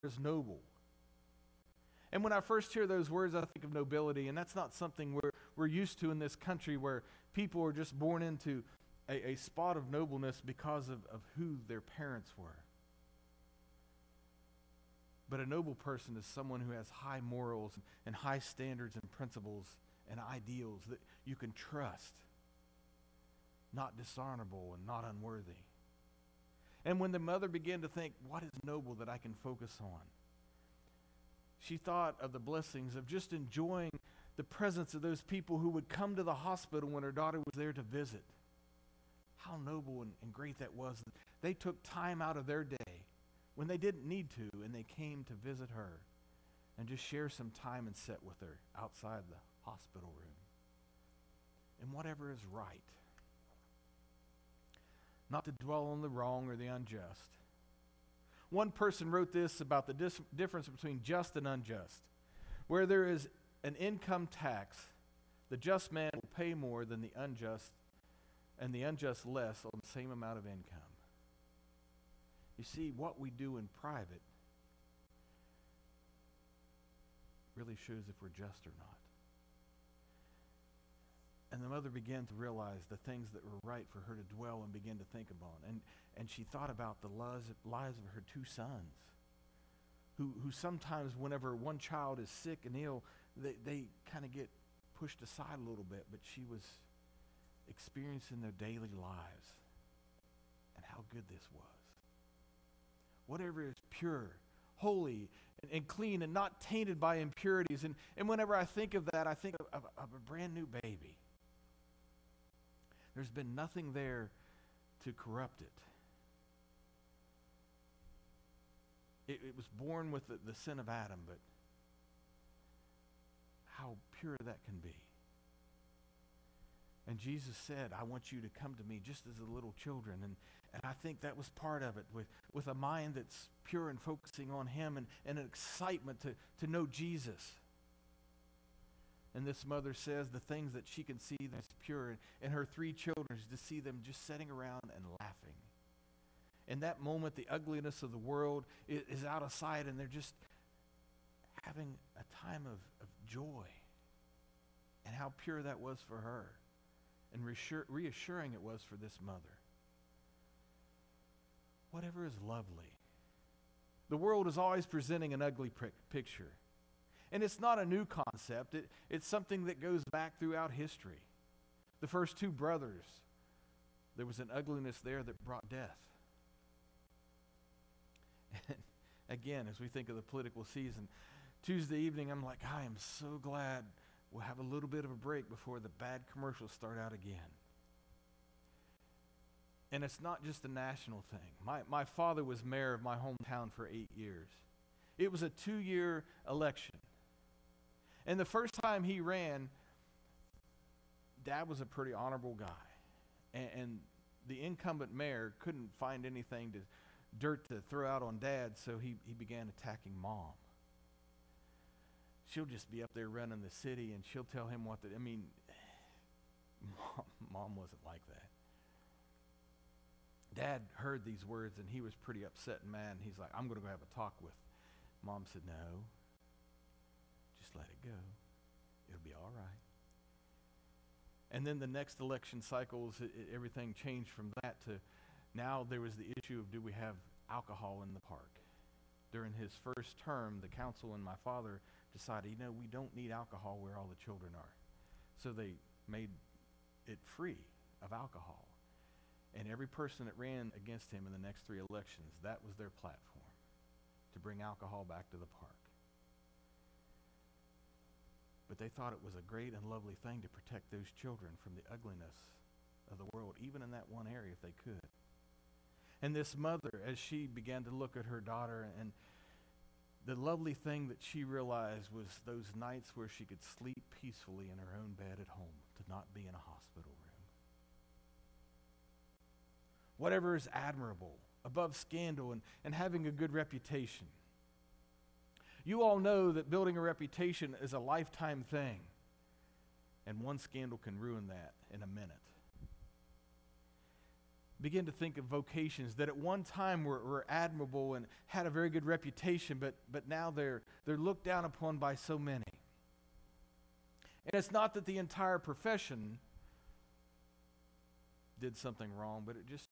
is noble. And when I first hear those words, I think of nobility, and that's not something we're used to in this country, where people are just born into a spot of nobleness because of who their parents were. But a noble person is someone who has high morals and high standards and principles and ideals that you can trust, not dishonorable and not unworthy. And when the mother began to think, what is noble that I can focus on? She thought of the blessings of just enjoying the presence of those people who would come to the hospital when her daughter was there to visit. How noble and great that was. They took time out of their day when they didn't need to, and they came to visit her and just share some time and sit with her outside the hospital room. And whatever is right. Not to dwell on the wrong or the unjust. One person wrote this about the difference between just and unjust. Where there is an income tax, the just man will pay more than the unjust, and the unjust less on the same amount of income. You see, what we do in private really shows if we're just or not. And the mother began to realize the things that were right for her to dwell and begin to think about. And she thought about the lives of her two sons, who sometimes whenever one child is sick and ill, they kind of get pushed aside a little bit, but she was experiencing their daily lives and how good this was. Whatever is pure, holy, and clean, and not tainted by impurities. And whenever I think of that, I think of a brand new baby. There's been nothing there to corrupt it. It was born with the sin of Adam, but how pure that can be. And Jesus said, I want you to come to me just as the little children. And I think that was part of it, with a mind that's pure and focusing on Him, and an excitement to know Jesus. And this mother says the things that she can see that's pure, and her three children, to see them just sitting around and laughing. In that moment, the ugliness of the world is out of sight, and they're just having a time of joy. And how pure that was for her, and reassuring it was for this mother. Whatever is lovely. The world is always presenting an ugly picture. And it's not a new concept. It's something that goes back throughout history. The first two brothers, there was an ugliness there that brought death. And again, as we think of the political season, Tuesday evening, I'm like, I am so glad we'll have a little bit of a break before the bad commercials start out again. And it's not just a national thing. My father was mayor of my hometown for 8 years. It was a 2-year election. And the first time he ran, Dad was a pretty honorable guy. And the incumbent mayor couldn't find anything dirt to throw out on Dad, so he began attacking Mom. She'll just be up there running the city, and she'll tell him Mom wasn't like that. Dad heard these words, and he was pretty upset and mad, and he's like, I'm going to go have a talk with. Mom said, no, just let it go. It'll be all right. And then the next election cycles, everything changed from that to now there was the issue of, do we have alcohol in the park? During his first term, the council and my father decided, we don't need alcohol where all the children are. So they made it free of alcohol. And every person that ran against him in the next 3 elections, that was their platform, to bring alcohol back to the park. But they thought it was a great and lovely thing to protect those children from the ugliness of the world, even in that one area if they could. And this mother, as she began to look at her daughter, and the lovely thing that she realized was those nights where she could sleep peacefully in her own bed at home, to not be in a hospital room. Whatever is admirable, above scandal, and having a good reputation. You all know that building a reputation is a lifetime thing, and one scandal can ruin that in a minute. begin to think of vocations that at one time were admirable and had a very good reputation, but now they're looked down upon by so many. And it's not that the entire profession did something wrong, but it just